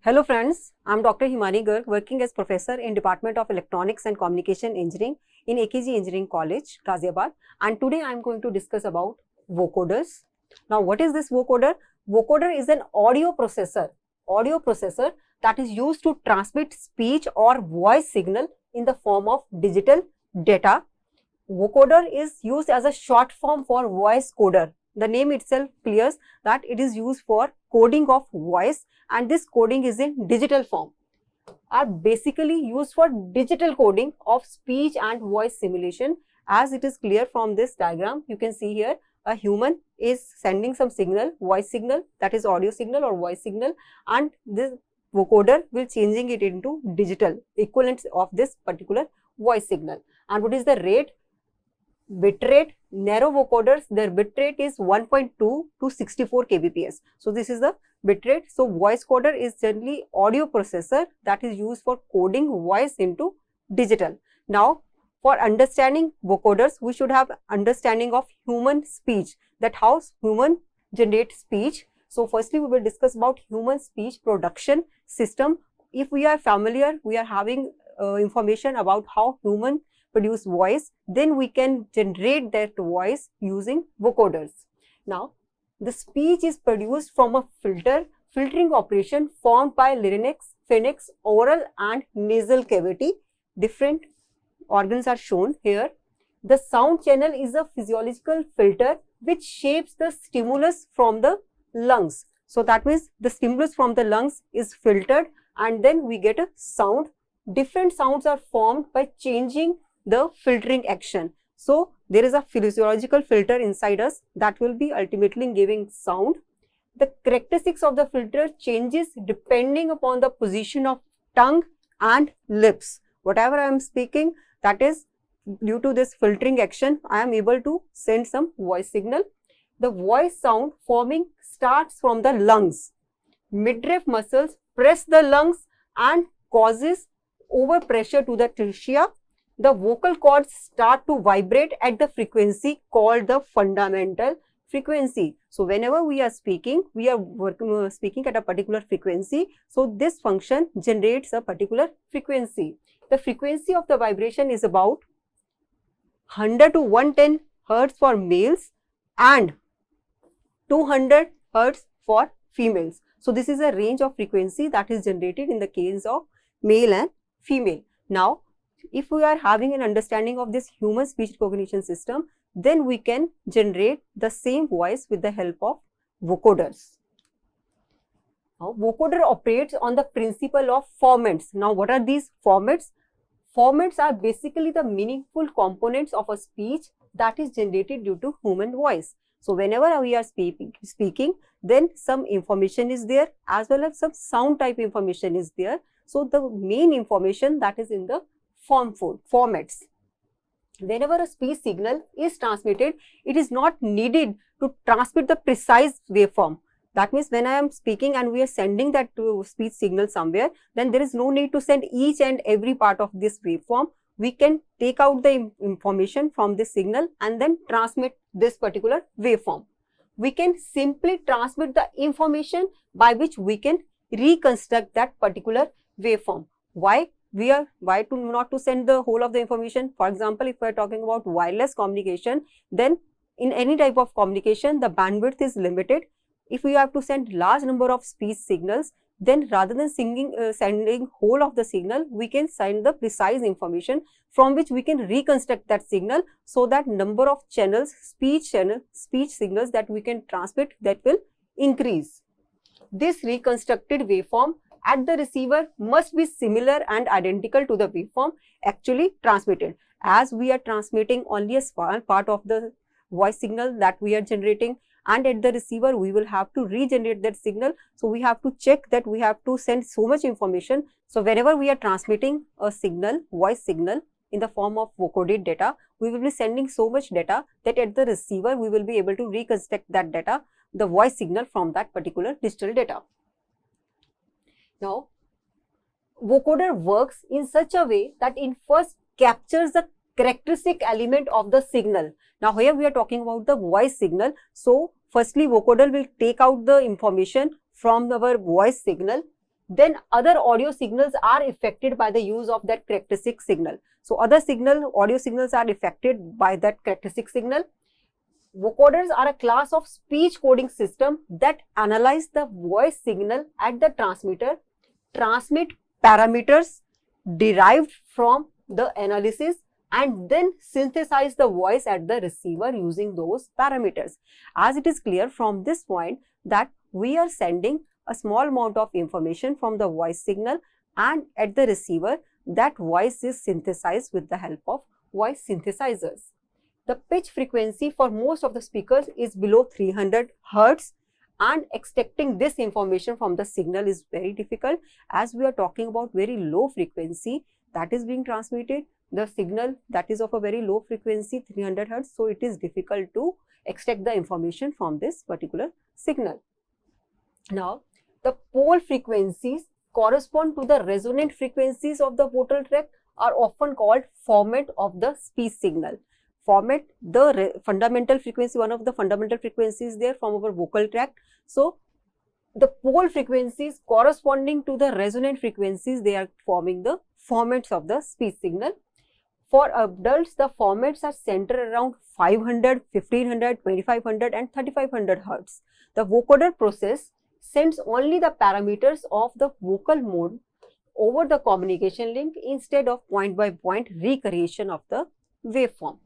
Hello friends, I am Dr. Himani Garg, working as professor in Department of Electronics and Communication Engineering in AKGEC Engineering College, Ghaziabad, and today I am going to discuss about vocoders. Now what is this vocoder? Vocoder is an audio processor that is used to transmit speech or voice signal in the form of digital data. Vocoder is used as a short form for voice coder. The name itself clears that it is used for coding of voice, and this coding is in digital form, are basically used for digital coding of speech and voice simulation. As it is clear from this diagram, you can see here a human is sending some signal, voice signal, that is audio signal or voice signal, and this vocoder will changing it into digital equivalent of this particular voice signal. And what is the rate? Bit rate. Narrow vocoders, their bit rate is 1.2 to 64 kbps. So this is the bit rate. So voice coder is generally audio processor that is used for coding voice into digital. Now for understanding vocoders, we should have understanding of human speech, that how human generate speech. So firstly we will discuss about human speech production system. If we are familiar, we are having information about how human produce voice, then we can generate that voice using vocoders. Now, the speech is produced from a filtering operation formed by larynx, pharynx, oral and nasal cavity. Different organs are shown here. The sound channel is a physiological filter which shapes the stimulus from the lungs. So that means the stimulus from the lungs is filtered and then we get a sound. Different sounds are formed by changing the filtering action. So there is a physiological filter inside us that will be ultimately giving sound. The characteristics of the filter changes depending upon the position of tongue and lips. Whatever I am speaking, that is due to this filtering action, I am able to send some voice signal. The voice sound forming starts from the lungs. Midriff muscles press the lungs and causes overpressure to the trachea. The vocal cords start to vibrate at the frequency called the fundamental frequency. So whenever we are speaking, we are speaking at a particular frequency. So this function generates a particular frequency. The frequency of the vibration is about 100 to 110 Hz for males and 200 Hz for females. So this is a range of frequency that is generated in the case of male and female. Now, if we are having an understanding of this human speech recognition system, then we can generate the same voice with the help of vocoders. Now, vocoder operates on the principle of formats. Now, what are these formats? Formats are basically the meaningful components of a speech that is generated due to human voice. So, whenever we are speaking, then some information is there as well as some sound type information is there. So, the main information that is in the formats. Whenever a speech signal is transmitted, it is not needed to transmit the precise waveform. That means when I am speaking and we are sending that speech signal somewhere, then there is no need to send each and every part of this waveform. We can take out the information from this signal and then transmit this particular waveform. We can simply transmit the information by which we can reconstruct that particular waveform. Why not to send the whole of the information? For example, if we are talking about wireless communication, then in any type of communication, the bandwidth is limited. If we have to send large number of speech signals, then rather than sending whole of the signal, we can send the precise information from which we can reconstruct that signal, so that number of channels, speech signals that we can transmit, that will increase. This reconstructed waveform at the receiver must be similar and identical to the waveform actually transmitted. As we are transmitting only a small part of the voice signal that we are generating, and at the receiver we will have to regenerate that signal. So we have to check that we have to send so much information. So whenever we are transmitting a signal, voice signal in the form of vocoded data, we will be sending so much data that at the receiver we will be able to reconstruct that data, the voice signal, from that particular digital data. Now, vocoder works in such a way that it first captures the characteristic element of the signal. Now, here we are talking about the voice signal. So, firstly, vocoder will take out the information from our voice signal. then other audio signals are affected by the use of that characteristic signal. So other audio signals are affected by that characteristic signal. Vocoders are a class of speech coding system that analyze the voice signal at the transmitter, transmit parameters derived from the analysis, and then synthesize the voice at the receiver using those parameters. As it is clear from this point that we are sending a small amount of information from the voice signal, and at the receiver that voice is synthesized with the help of voice synthesizers. The pitch frequency for most of the speakers is below 300 Hz, and extracting this information from the signal is very difficult, as we are talking about very low frequency that is being transmitted. The signal that is of a very low frequency, 300 Hz, so it is difficult to extract the information from this particular signal. Now, the pole frequencies correspond to the resonant frequencies of the vocal tract are often called format of the speech signal. Format, the fundamental frequency, one of the fundamental frequencies there from our vocal tract. So, the pole frequencies corresponding to the resonant frequencies, they are forming the formats of the speech signal. For adults, the formats are centered around 500, 1500, 2500 and 3500 Hz. The vocoder process sends only the parameters of the vocal mode over the communication link instead of point-by-point recreation of the waveform.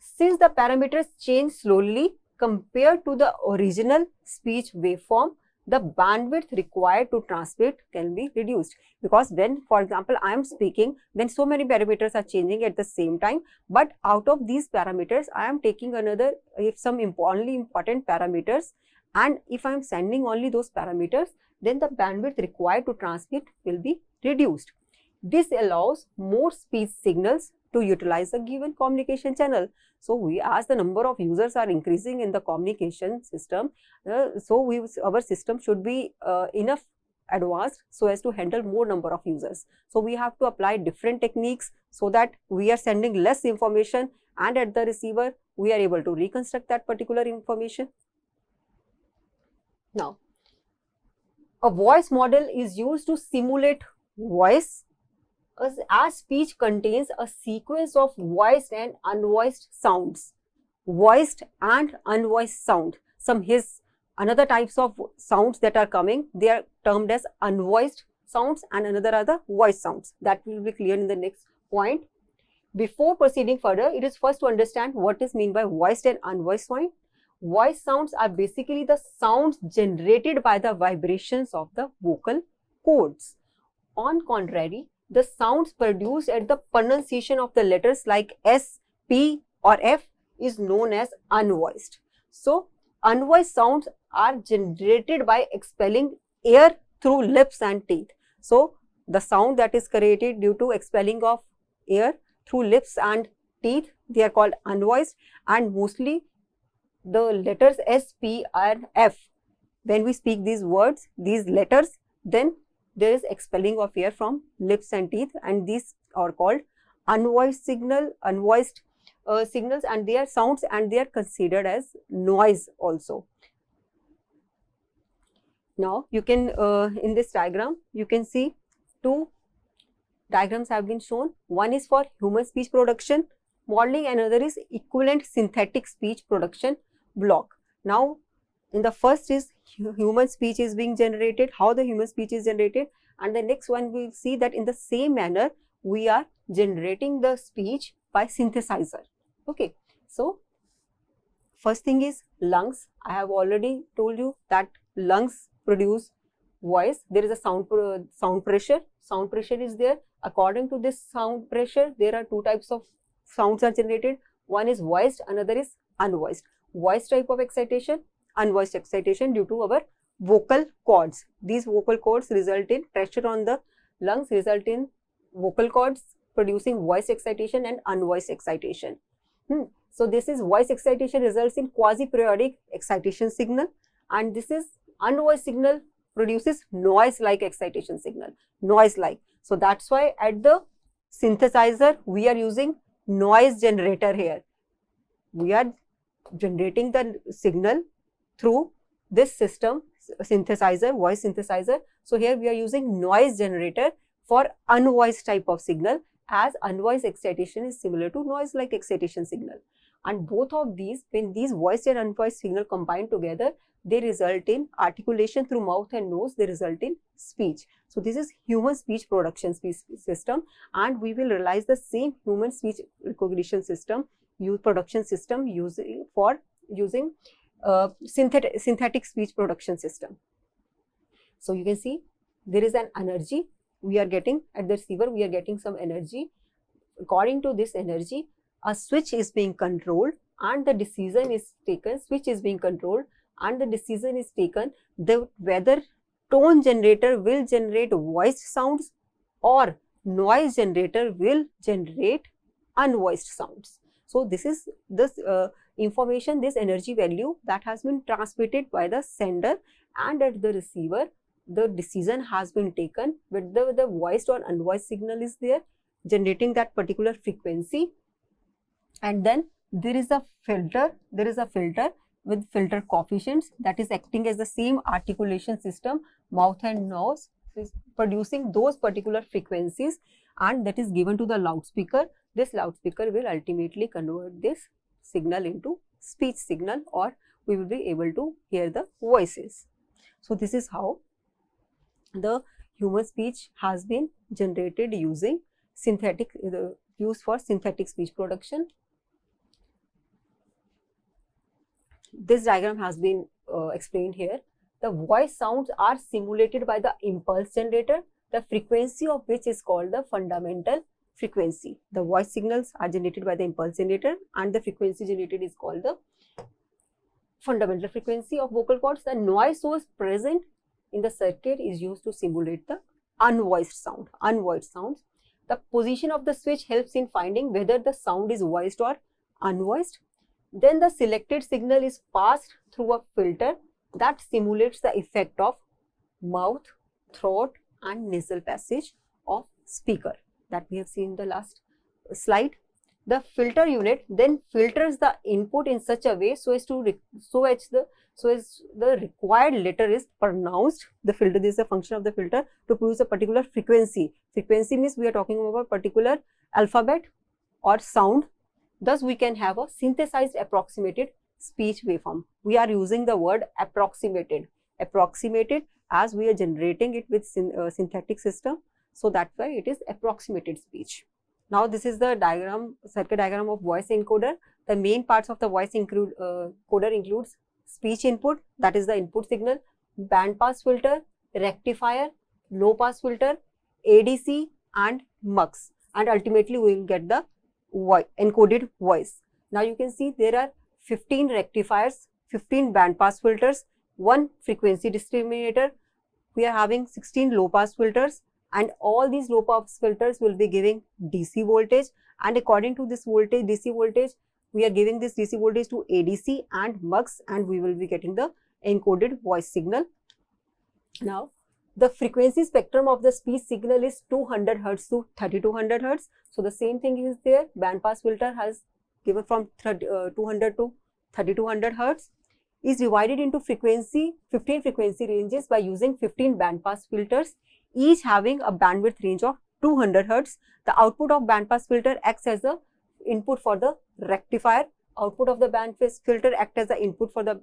Since the parameters change slowly compared to the original speech waveform, the bandwidth required to transmit can be reduced, because when, for example, I am speaking, then so many parameters are changing at the same time, but out of these parameters I am taking another, if some only important parameters, and if I am sending only those parameters, then the bandwidth required to transmit will be reduced. This allows more speech signals to utilize a given communication channel. So, as the number of users are increasing in the communication system, our system should be enough advanced so as to handle more number of users. So, we have to apply different techniques so that we are sending less information, and at the receiver we are able to reconstruct that particular information. Now, a voice model is used to simulate voice, as speech contains a sequence of voiced and unvoiced sounds. Voiced and unvoiced sound. Another types of sounds that are coming, they are termed as unvoiced sounds, and another are the voiced sounds. That will be clear in the next point. Before proceeding further, it is first to understand what is meant by voiced and unvoiced sound. Voice sounds are basically the sounds generated by the vibrations of the vocal cords. On contrary, the sounds produced at the pronunciation of the letters like S, P or F is known as unvoiced. So, unvoiced sounds are generated by expelling air through lips and teeth. So, the sound that is created due to expelling of air through lips and teeth, they are called unvoiced, and mostly the letters S, P and F. When we speak these words, these letters, then there is expelling of air from lips and teeth, and these are called unvoiced signals, and they are sounds, and they are considered as noise also. Now, you can in this diagram, you can see two diagrams have been shown. One is for human speech production modeling, and another is equivalent synthetic speech production block. Now, in the first is human speech is being generated, how the human speech is generated, and the next one we will see that in the same manner we are generating the speech by synthesizer. Okay, so first thing is lungs. I have already told you that lungs produce voice. There is a sound pressure. Sound pressure is there. According to this sound pressure, there are two types of sounds are generated. One is voiced, another is unvoiced. Voiced type of excitation, unvoiced excitation due to our vocal cords. These vocal cords result in pressure on the lungs, result in vocal cords producing voice excitation and unvoiced excitation. So, this is voice excitation results in quasi-periodic excitation signal, and this is unvoiced signal produces noise-like excitation signal, noise-like. So, that's why at the synthesizer we are using noise generator here. We are generating the signal through this system, synthesizer, voice synthesizer. So here we are using noise generator for unvoiced type of signal, as unvoiced excitation is similar to noise like excitation signal. And both of these, when these voiced and unvoiced signal combine together, they result in articulation through mouth and nose, they result in speech. So this is human speech production system, and we will realize the same human speech recognition system, production system using synthetic speech production system. So you can see there is an energy we are getting at the receiver, we are getting some energy. According to this energy, a switch is being controlled and the decision is taken, switch is being controlled and the decision is taken whether tone generator will generate voiced sounds or noise generator will generate unvoiced sounds. So this is this information, this energy value that has been transmitted by the sender, and at the receiver the decision has been taken whether the voiced or unvoiced signal is there generating that particular frequency. And then there is a filter with filter coefficients that is acting as the same articulation system, mouth and nose, is producing those particular frequencies, and that is given to the loudspeaker. This loudspeaker will ultimately convert this signal into speech signal, or we will be able to hear the voices. So this is how the human speech has been generated using used for synthetic speech production. This diagram has been explained here. The voice sounds are simulated by the impulse generator, the frequency of which is called the fundamental frequency. The voice signals are generated by the impulse generator and the frequency generated is called the fundamental frequency of vocal cords. The noise source present in the circuit is used to simulate the unvoiced sound, unvoiced sounds. The position of the switch helps in finding whether the sound is voiced or unvoiced. Then the selected signal is passed through a filter that simulates the effect of mouth, throat and nasal passage of speaker that we have seen in the last slide. The filter unit then filters the input in such a way so as the required letter is pronounced. The filter, this is a function of the filter to produce a particular frequency. Frequency means we are talking about a particular alphabet or sound. Thus, we can have a synthesized approximated speech waveform. We are using the word approximated as we are generating it with synthetic system. So that's why it is approximated speech. Now this is the circuit diagram of voice encoder. The main parts of the voice encoder includes speech input, that is the input signal, band pass filter, rectifier, low pass filter, ADC and mux, and ultimately we will get the encoded voice. Now you can see there are 15 rectifiers, 15 band pass filters, 1 frequency discriminator. We are having 16 low pass filters, and all these low pass filters will be giving DC voltage, and according to this voltage, DC voltage, we are giving this DC voltage to ADC and mux, and we will be getting the encoded voice signal. Now the frequency spectrum of the speech signal is 200 Hz to 3200 Hz. So the same thing is there. Band pass filter has given from 200 to 3200 Hz, is divided into 15 frequency ranges by using 15 band pass filters, each having a bandwidth range of 200 Hz. The output of band pass filter acts as the input for the rectifier. Output of the band pass filter acts as the input for the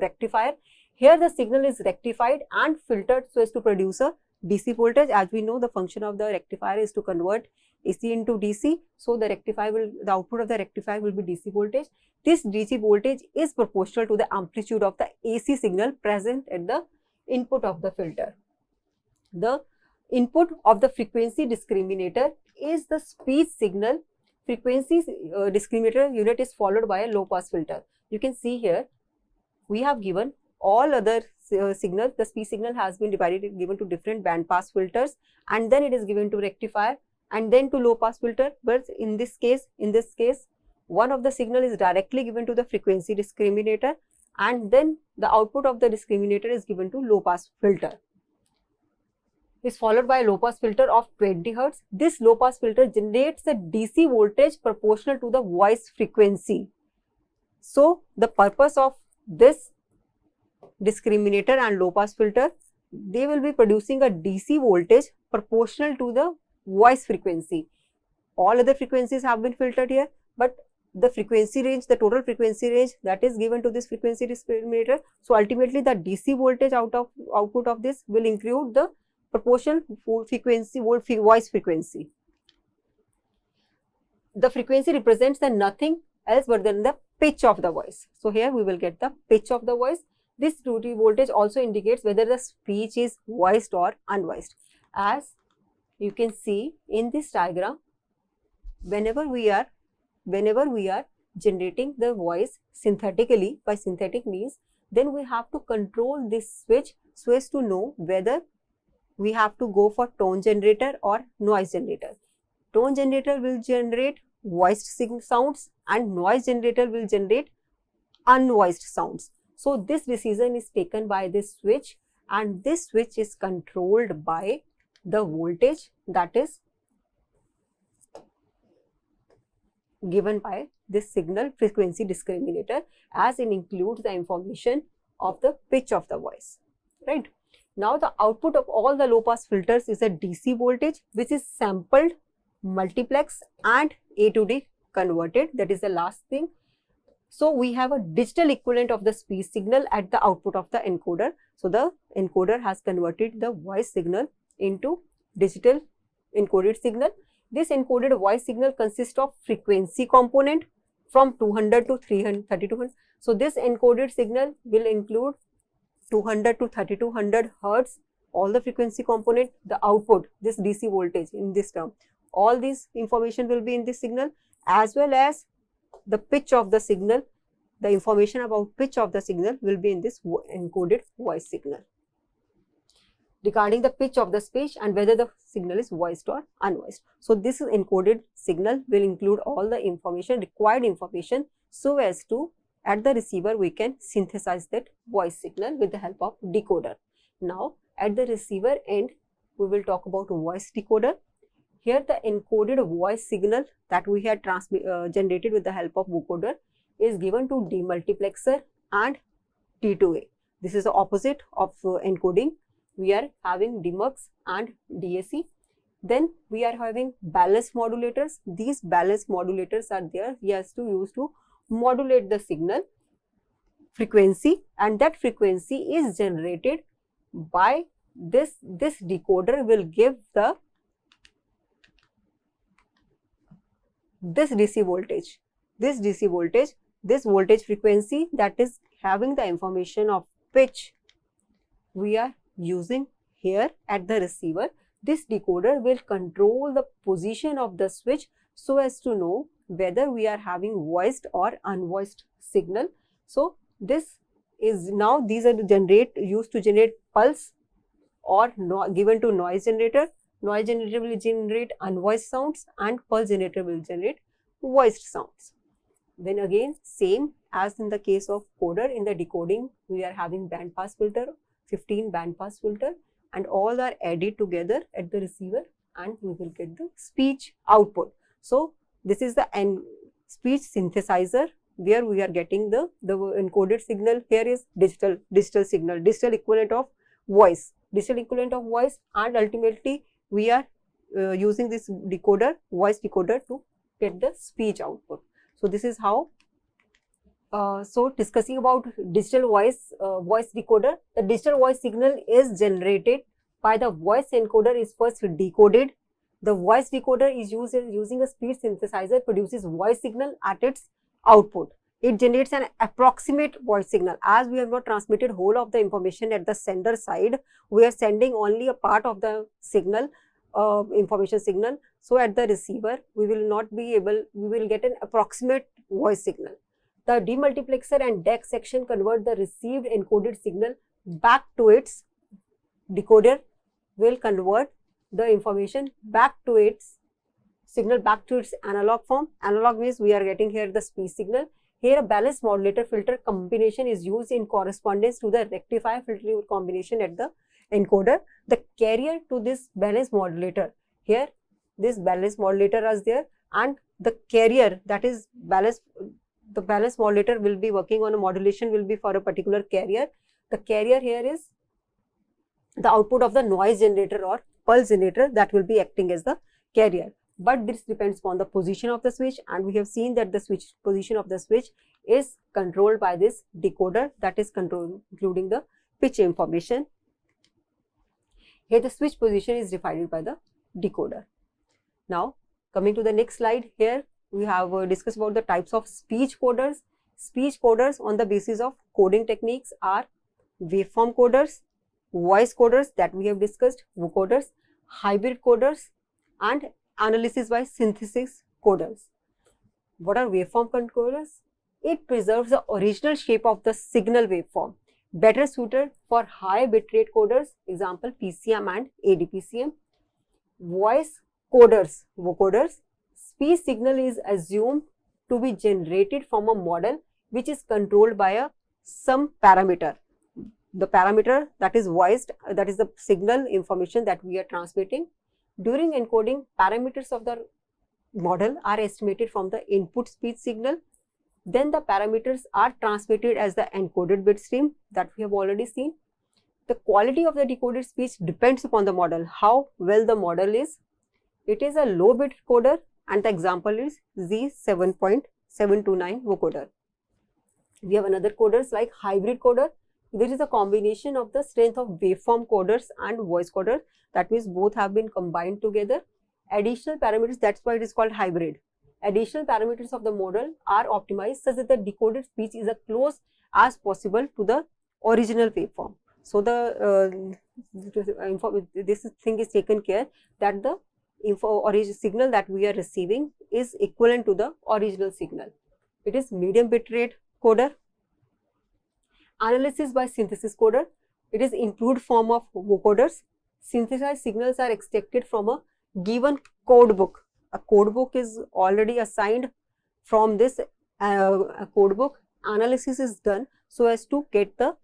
rectifier. Here the signal is rectified and filtered so as to produce a DC voltage. As we know, the function of the rectifier is to convert AC into DC. So the output of the rectifier will be DC voltage. This DC voltage is proportional to the amplitude of the AC signal present at the input of the filter. The input of the frequency discriminator is the speech signal. Frequency discriminator unit is followed by a low pass filter. You can see here we have given all other signals. The speech signal has been given to different band pass filters, and then it is given to rectifier and then to low pass filter. But in this case, one of the signal is directly given to the frequency discriminator, and then the output of the discriminator is given to low pass filter. Is followed by a low pass filter of 20 Hz. This low pass filter generates a DC voltage proportional to the voice frequency. So the purpose of this discriminator and low pass filter, they will be producing a DC voltage proportional to the voice frequency. All other frequencies have been filtered here, but the frequency range, the total frequency range that is given to this frequency discriminator. So ultimately the DC voltage output of this will include the proportional frequency, voice frequency. The frequency represents the nothing else but than the pitch of the voice. So here we will get the pitch of the voice. This duty voltage also indicates whether the speech is voiced or unvoiced. As you can see in this diagram, whenever we are generating the voice synthetically, by synthetic means, then we have to control this switch so as to know whether we have to go for tone generator or noise generator. Tone generator will generate voiced sounds and noise generator will generate unvoiced sounds. So this decision is taken by this switch, and this switch is controlled by the voltage that is given by this signal frequency discriminator, as it includes the information of the pitch of the voice, right? Now the output of all the low pass filters is a DC voltage which is sampled, multiplexed and A to D converted. That is the last thing. So we have a digital equivalent of the speech signal at the output of the encoder. So the encoder has converted the voice signal into digital encoded signal. This encoded voice signal consists of frequency component from 200 to 3200. So this encoded signal will include 200 to 3200 hertz, all the frequency component, the output, this DC voltage in this term. All these information will be in this signal, as well as the pitch of the signal. The information about pitch of the signal will be in this encoded voice signal, regarding the pitch of the speech and whether the signal is voiced or unvoiced. So this encoded signal will include all the information, required information, so as to at the receiver we can synthesize that voice signal with the help of decoder. Now at the receiver end we will talk about voice decoder. Here the encoded voice signal that we had generated with the help of vocoder is given to demultiplexer and T2A. This is the opposite of encoding. We are having demux and DAC. Then we are having balance modulators. These balance modulators are there. We have to use to modulate the signal frequency, and that frequency is generated by this decoder will give the this DC voltage, this voltage frequency that is having the information of pitch we are using here at the receiver. This decoder will control the position of the switch so as to know whether we are having voiced or unvoiced signal. So this is now, these are used to generate pulse or given to noise generator. Noise generator will generate unvoiced sounds and pulse generator will generate voiced sounds. Then again, same as in the case of coder, in the decoding we are having band pass filter, 15 band pass filter, and all are added together at the receiver and we will get the speech output. So this is the speech synthesizer where we are getting the encoded signal. Here is digital signal, digital equivalent of voice, and ultimately we are using this decoder, voice decoder, to get the speech output. So this is how. So discussing about digital voice decoder, the digital voice signal is generated by the voice encoder is first decoded. The voice decoder is using a speech synthesizer, produces voice signal at its output. It generates an approximate voice signal. As we have not transmitted whole of the information at the sender side, we are sending only a part of the signal, information signal. So at the receiver, we will get an approximate voice signal. The demultiplexer and DAC section convert the received encoded signal back to its decoder, will convert the information back to its signal, back to its analog form. Analog means we are getting here the speech signal. Here a balanced modulator filter combination is used in correspondence to the rectifier filter combination at the encoder. The carrier to this balanced modulator, here this balanced modulator is there, and the carrier, that is the balanced modulator will be working on a modulation, will be for a particular carrier. The carrier here is the output of the noise generator or pulse generator that will be acting as the carrier. But this depends upon the position of the switch, and we have seen that the position of the switch is controlled by this decoder that is including the pitch information. Here the switch position is defined by the decoder. Now coming to the next slide, here we have discussed about the types of speech coders. Speech coders on the basis of coding techniques are waveform coders, voice coders that we have discussed, vocoders, hybrid coders, and analysis by synthesis coders. What are waveform coders? It preserves the original shape of the signal waveform, better suited for high bitrate coders, example PCM and ADPCM. Voice coders, vocoders, speech signal is assumed to be generated from a model which is controlled by some parameter. The parameter that is voiced, that is the signal information that we are transmitting. During encoding, parameters of the model are estimated from the input speech signal. Then the parameters are transmitted as the encoded bit stream that we have already seen. The quality of the decoded speech depends upon the model, how well the model is. It is a low bit coder, and the example is Z7.729 vocoder. We have another coders like hybrid coder. This is a combination of the strength of waveform coders and voice coders. That means both have been combined together. Additional parameters, that's why it is called hybrid. Additional parameters of the model are optimized such that the decoded speech is as close as possible to the original waveform. So the this thing is taken care that the signal that we are receiving is equivalent to the original signal. It is medium bitrate coder. Analysis by synthesis coder. It is improved form of vocoders. Synthesized signals are extracted from a given code book. A code book is already assigned. From this code book, analysis is done so as to get the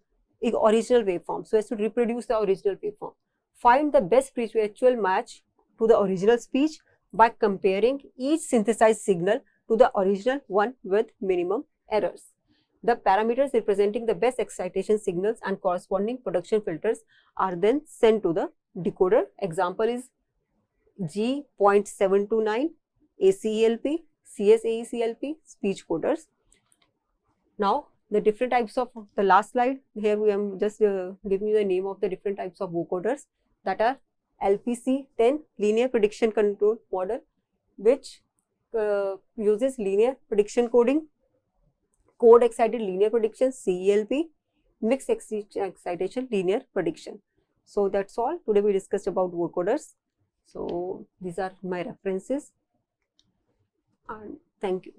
original waveform, so as to reproduce the original waveform. Find the best spiritual match to the original speech by comparing each synthesized signal to the original one with minimum errors. The parameters representing the best excitation signals and corresponding production filters are then sent to the decoder. Example is G.729 ACELP, CSAECLP speech coders. Now the different types of the last slide, here we am just giving you the name of the different types of vocoders that are LPC10 linear prediction control model, which uses linear prediction coding, code excited linear prediction CELP, mixed excitation linear prediction. So that's all. Today we discussed about vocoders. So these are my references, and thank you.